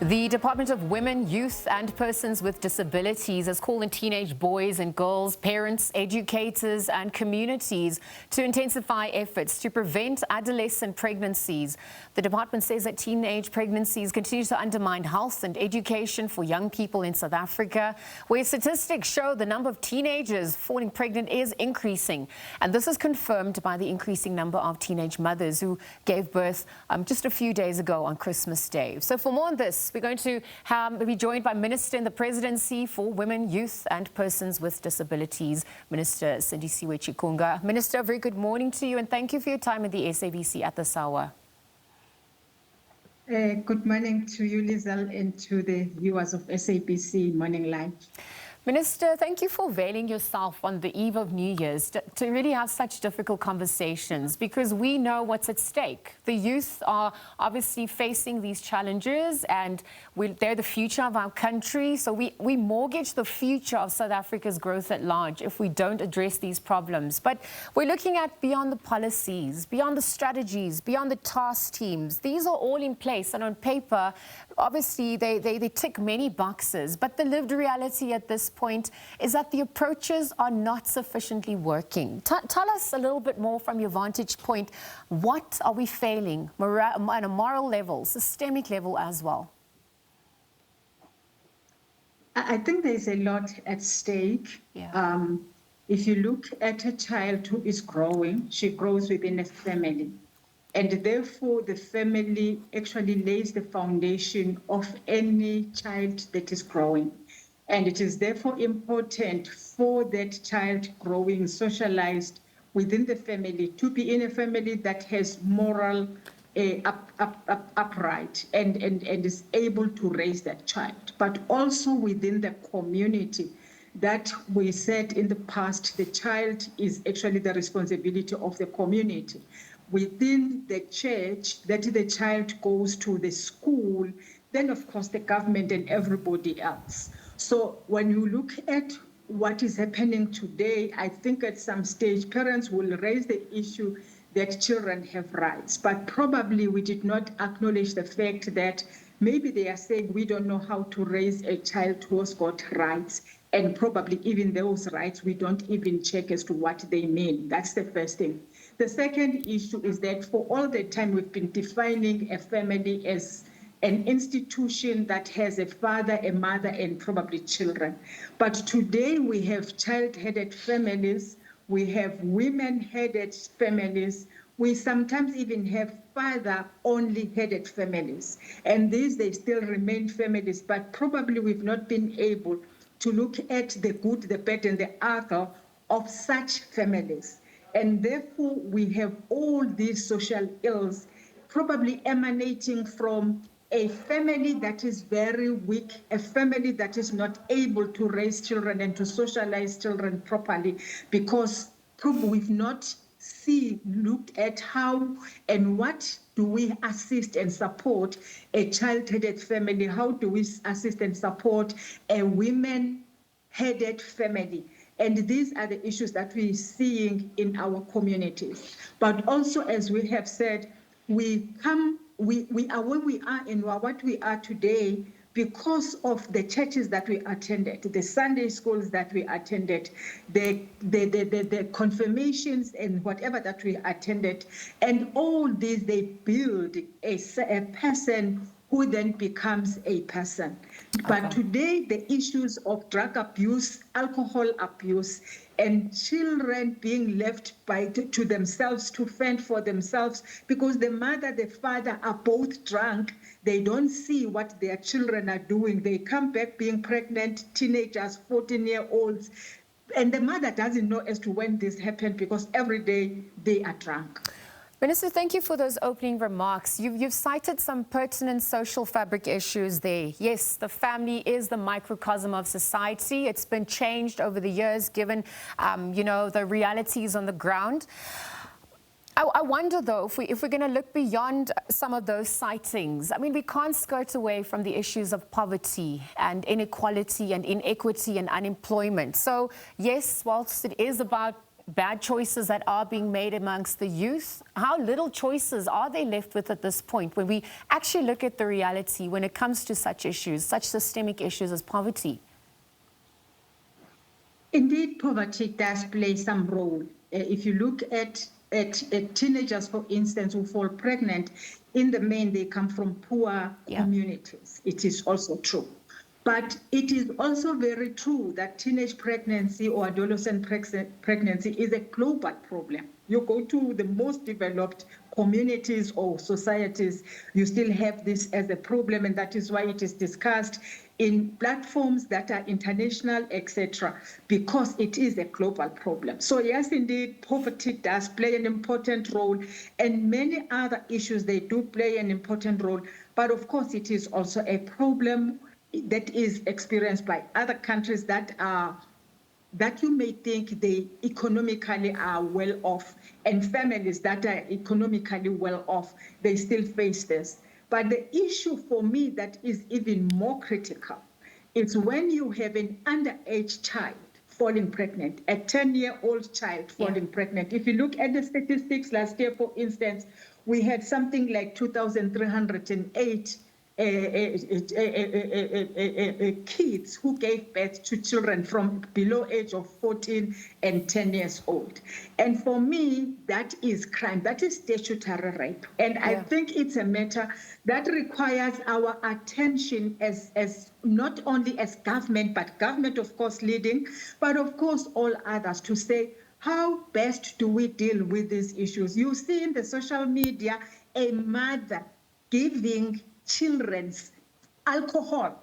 The Department of Women, Youth and Persons with Disabilities has called on teenage boys and girls, parents, educators and communities to intensify efforts to prevent adolescent pregnancies. The department says that teenage pregnancies continue to undermine health and education for young people in South Africa, where statistics show the number of teenagers falling pregnant is increasing. And this is confirmed by the increasing number of teenage mothers who gave birth just a few days ago on Christmas Day. So for more on this, we're going to be joined by Minister in the Presidency for Women, Youth and Persons with Disabilities, Minister Sindisiwe Chikunga. Minister, a very good morning to you and thank you for your time at the SABC at this hour. Good morning to you, Lizelle, and to the viewers of SABC Morning Live. Minister, thank you for availing yourself on the eve of New Year's to really have such difficult conversations, because we know what's at stake. The youth are obviously facing these challenges and they're the future of our country. So we mortgage the future of South Africa's growth at large if we don't address these problems. But we're looking at beyond the policies, beyond the strategies, beyond the task teams. These are all in place and on paper, obviously they tick many boxes. But the lived reality at this point is that the approaches are not sufficiently working. Tell us a little bit more from your vantage point. What are we failing on a moral level, systemic level as well? I think there's a lot at stake. Yeah. If you look at a child who is growing, she grows within a family. And therefore, the family actually lays the foundation of any child that is growing. And it is therefore important for that child growing socialized within the family to be in a family that has moral upright and is able to raise that child, but also within the community that we said in the past, the child is actually the responsibility of the community. Within the church, that the child goes to the school, then of course the government and everybody else. So when you look at what is happening today, I think at some stage parents will raise the issue that children have rights, but probably we did not acknowledge the fact that maybe they are saying we don't know how to raise a child who has got rights, and probably even those rights we don't even check as to what they mean. That's the first thing. The second issue is that for all the time we've been defining a family as an institution that has a father, a mother, and probably children. But today we have child-headed families, we have women-headed families, we sometimes even have father-only headed families. And these, they still remain families, but probably we've not been able to look at the good, the bad, and the ugly of such families. And therefore, we have all these social ills probably emanating from a family that is very weak, a family that is not able to raise children and to socialize children properly, because probably we've not looked at how and what do we assist and support a child-headed family, how do we assist and support a women-headed family. And these are the issues that we're seeing in our communities. But also, as we have said, we are where we are and what we are today because of the churches that we attended, the Sunday schools that we attended, the confirmations and whatever that we attended. And all these, they build a person who then becomes a person. But today, the issues of drug abuse, alcohol abuse, and children being left to themselves to fend for themselves because the mother, the father are both drunk. They don't see what their children are doing. They come back being pregnant, teenagers, 14-year-olds, and the mother doesn't know as to when this happened because every day they are drunk. Minister, thank you for those opening remarks. You've cited some pertinent social fabric issues there. Yes, the family is the microcosm of society. It's been changed over the years, given, the realities on the ground. I wonder, though, if we're going to look beyond some of those sightings. I mean, we can't skirt away from the issues of poverty and inequality and inequity and unemployment. So, yes, whilst it is about bad choices that are being made amongst the youth? How little choices are they left with at this point when we actually look at the reality when it comes to such issues, such systemic issues as poverty? Indeed, poverty does play some role. If you look at teenagers, for instance, who fall pregnant, in the main, they come from poor communities. It is also true. But it is also very true that teenage pregnancy or adolescent pregnancy is a global problem. You go to the most developed communities or societies, you still have this as a problem, and that is why it is discussed in platforms that are international, etc., because it is a global problem. So yes, indeed, poverty does play an important role, and many other issues, they do play an important role. But of course, it is also a problem that is experienced by other countries that you may think they economically are well off, and families that are economically well off, they still face this. But the issue for me that is even more critical is when you have an underage child falling pregnant, a 10-year-old child falling pregnant. If you look at the statistics last year, for instance, we had something like 2,308 kids who gave birth to children from below age of 14 and 10 years old. And for me, that is crime. That is statutory rape. And I think it's a matter that requires our attention as not only as government, but government, of course, leading, but of course, all others to say, how best do we deal with these issues? You see in the social media, a mother giving children's alcohol.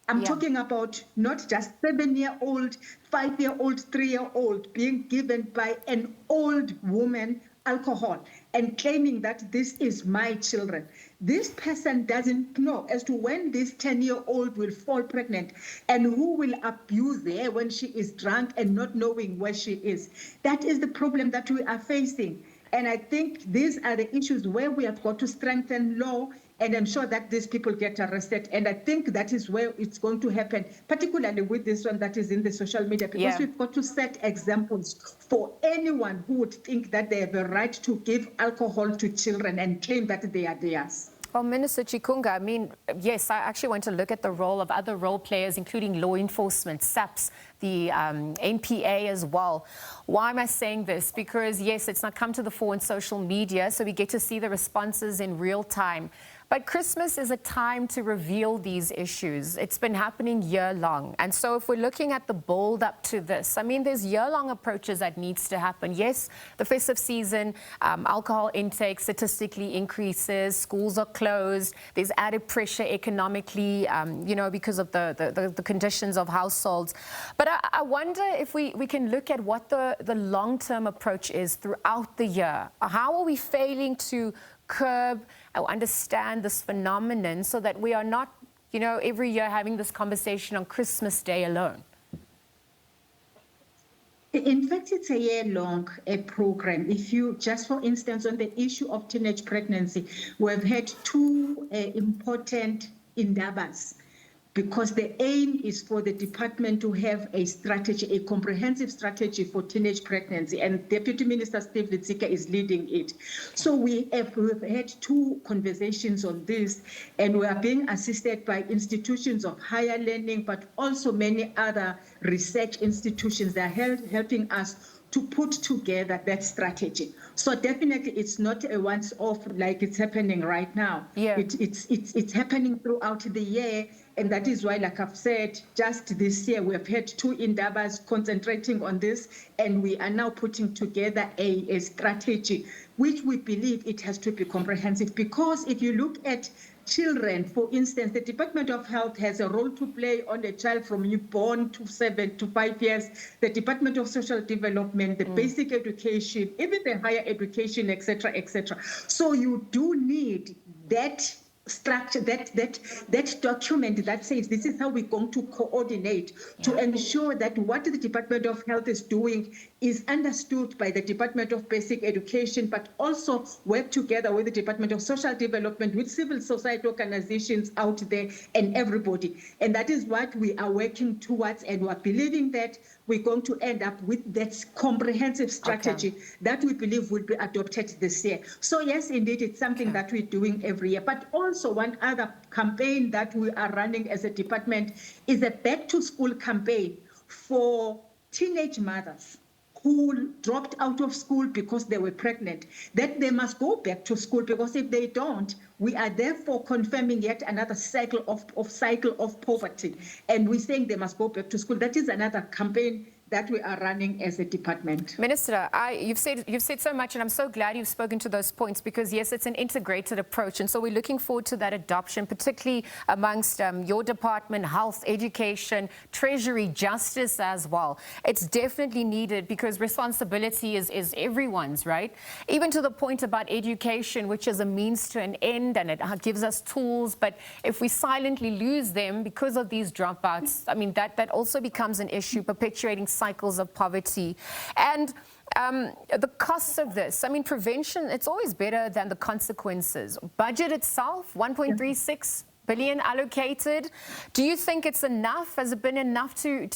I'm talking about not just 7-year-old, 5-year-old, 3-year-old being given by an old woman alcohol and claiming that this is my children. This person doesn't know as to when this 10-year-old will fall pregnant and who will abuse her when she is drunk and not knowing where she is. That is the problem that we are facing. And I think these are the issues where we have got to strengthen law and ensure that these people get arrested. And I think that is where it's going to happen, particularly with this one that is in the social media, because we've got to set examples for anyone who would think that they have a right to give alcohol to children and claim that they are theirs. Well, Minister Chikunga, I mean, yes, I actually want to look at the role of other role players, including law enforcement, SABC, the NPA as well. Why am I saying this? Because, yes, it's not come to the fore in social media, so we get to see the responses in real time. But Christmas is a time to reveal these issues. It's been happening year-long. And so if we're looking at the build-up to this, I mean, there's year-long approaches that needs to happen. Yes, the festive season, alcohol intake statistically increases, schools are closed, there's added pressure economically, you know, because of the conditions of households. But I wonder if we can look at what the long-term approach is throughout the year. How are we failing to curb or understand this phenomenon so that we are not, you know, every year having this conversation on Christmas Day alone? In fact, it's a year-long program. If you, just for instance, on the issue of teenage pregnancy, we have had two important endeavors, because the aim is for the department to have a strategy, a comprehensive strategy for teenage pregnancy, and Deputy Minister Steve Litsika is leading it. So we've had two conversations on this, and we are being assisted by institutions of higher learning, but also many other research institutions that are helping us to put together that strategy. So definitely it's not a once-off like it's happening right now. It's happening throughout the year, and that is why, like I've said, just this year we have had two endeavors concentrating on this, and we are now putting together a strategy which we believe it has to be comprehensive. Because if you look at children, for instance, the Department of Health has a role to play on a child from newborn to 7 to 5 years, the Department of Social Development, the basic education, even the higher education, etc., etc. So you do need that structure, that document that says this is how we're going to coordinate to ensure that what the Department of Health is doing is understood by the Department of Basic Education, but also work together with the Department of Social Development, with civil society organizations out there and everybody. And that is what we are working towards, and we're believing that we're going to end up with that comprehensive strategy that we believe will be adopted this year. So yes, indeed, it's something that we're doing every year. But also one other campaign that we are running as a department is a back to school campaign for teenage mothers who dropped out of school because they were pregnant, that they must go back to school, because if they don't, we are therefore confirming yet another cycle of poverty. And we're saying they must go back to school. That is another campaign that we are running as a department. Minister, you've said so much, and I'm so glad you've spoken to those points, because yes, it's an integrated approach, and so we're looking forward to that adoption, particularly amongst your department, health, education, treasury, justice as well. It's definitely needed, because responsibility is everyone's, right? Even to the point about education, which is a means to an end, and it gives us tools, but if we silently lose them because of these dropouts, I mean, that also becomes an issue, perpetuating cycles of poverty. And the costs of this, I mean, prevention, it's always better than the consequences. Budget itself, 1.36 billion allocated. Do you think it's enough? Has it been enough to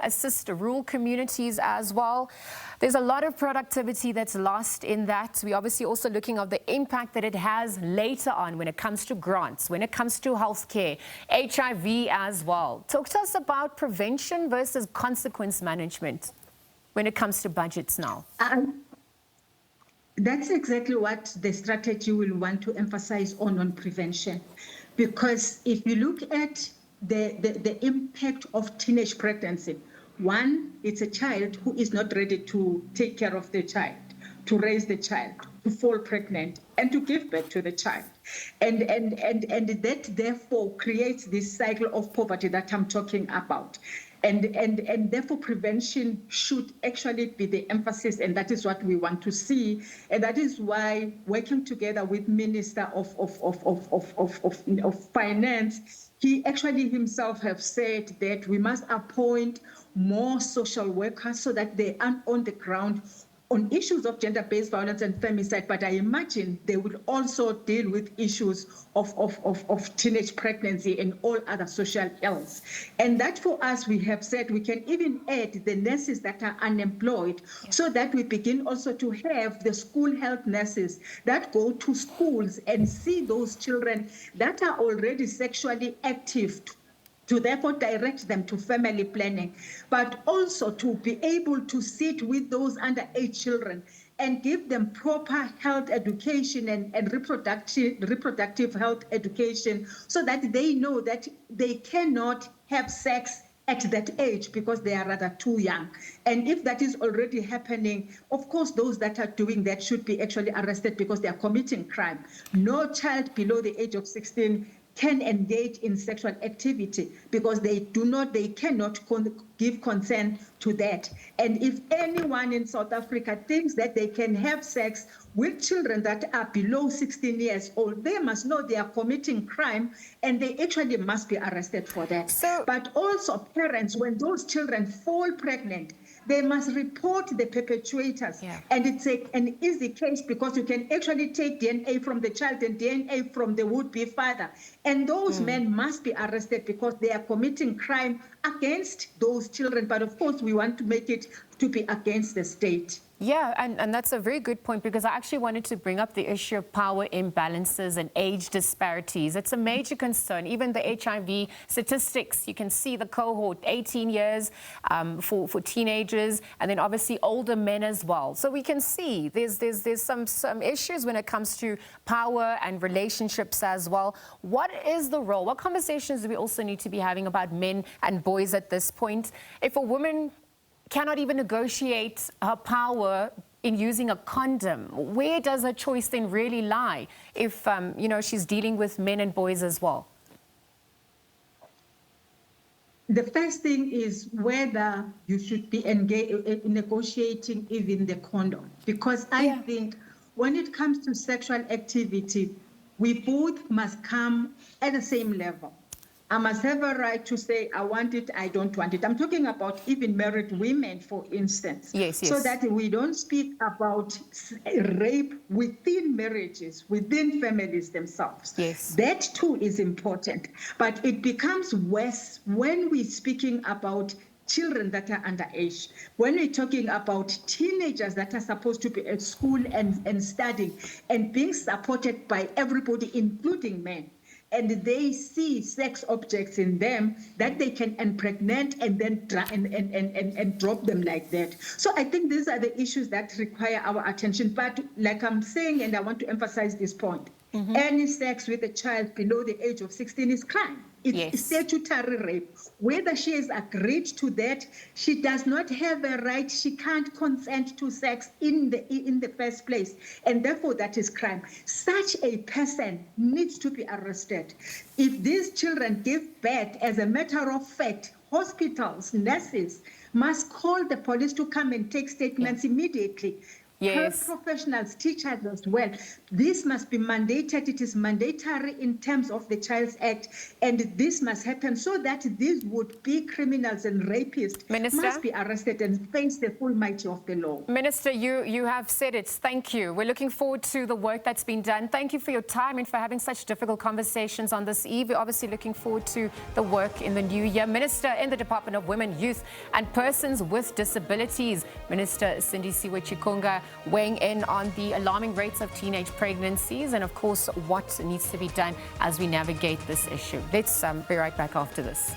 assist rural communities as well? There's a lot of productivity that's lost in that. We're obviously also looking at the impact that it has later on when it comes to grants, when it comes to healthcare, HIV as well. Talk to us about prevention versus consequence management when it comes to budgets now. That's exactly what the strategy will want to emphasize on prevention. Because if you look at the impact of teenage pregnancy, one, it's a child who is not ready to take care of the child, to raise the child, to fall pregnant, and to give birth to the child. And that therefore creates this cycle of poverty that I'm talking about. And therefore prevention should actually be the emphasis, and that is what we want to see. And that is why working together with Minister of Finance, he actually himself have said that we must appoint more social workers so that they are on the ground on issues of gender-based violence and femicide, but I imagine they will also deal with issues of teenage pregnancy and all other social ills. And that for us, we have said we can even add the nurses that are unemployed, so that we begin also to have the school health nurses that go to schools and see those children that are already sexually active, to therefore direct them to family planning, but also to be able to sit with those underage children and give them proper health education and reproductive health education, so that they know that they cannot have sex at that age because they are rather too young. And if that is already happening, of course, those that are doing that should be actually arrested because they are committing crime. No child below the age of 16 can engage in sexual activity because they cannot give consent to that. And if anyone in South Africa thinks that they can have sex with children that are below 16 years old, they must know they are committing crime, and they actually must be arrested for that. But also parents, when those children fall pregnant, they must report the perpetrators. And it's an easy case because you can actually take DNA from the child and DNA from the would-be father. And those men must be arrested because they are committing crime against those children. But of course, we want to make it to be against the state. Yeah, and that's a very good point, because I actually wanted to bring up the issue of power imbalances and age disparities. It's a major concern. Even the HIV statistics, you can see the cohort, 18 years for teenagers, and then obviously older men as well. So we can see there's some issues when it comes to power and relationships as well. What is the role? What conversations do we also need to be having about men and boys at this point? If a woman cannot even negotiate her power in using a condom, where does her choice then really lie if, she's dealing with men and boys as well? The first thing is whether you should be negotiating even the condom. Because I think when it comes to sexual activity, we both must come at the same level. I must have a right to say, I want it, I don't want it. I'm talking about even married women, for instance. Yes, yes. So that we don't speak about rape within marriages, within families themselves. Yes. That too is important. But it becomes worse when we're speaking about children that are underage, when we're talking about teenagers that are supposed to be at school and studying and being supported by everybody, including men, and they see sex objects in them that they can impregnate and then and drop them like that. So I think these are the issues that require our attention. But like I'm saying, and I want to emphasize this point, any sex with a child below the age of 16 is crime. It's statutory rape. Whether she has agreed to that, she does not have a right. She can't consent to sex in the first place, and therefore that is crime. Such a person needs to be arrested. If these children give birth, as a matter of fact, hospitals, nurses must call the police to come and take statements immediately. Yes. Health professionals, teachers as well. This must be mandated. It is mandatory in terms of the Child's Act, and this must happen so that these would-be criminals and rapists must be arrested and face the full might of the law. Minister, you have said it. Thank you. We're looking forward to the work that's been done. Thank you for your time and for having such difficult conversations on this eve. We're obviously looking forward to the work in the new year. Minister in the Department of Women, Youth and Persons with Disabilities, Minister Sindisiwe Chikunga, weighing in on the alarming rates of teenage pregnancies and, of course, what needs to be done as we navigate this issue. Let's be right back after this.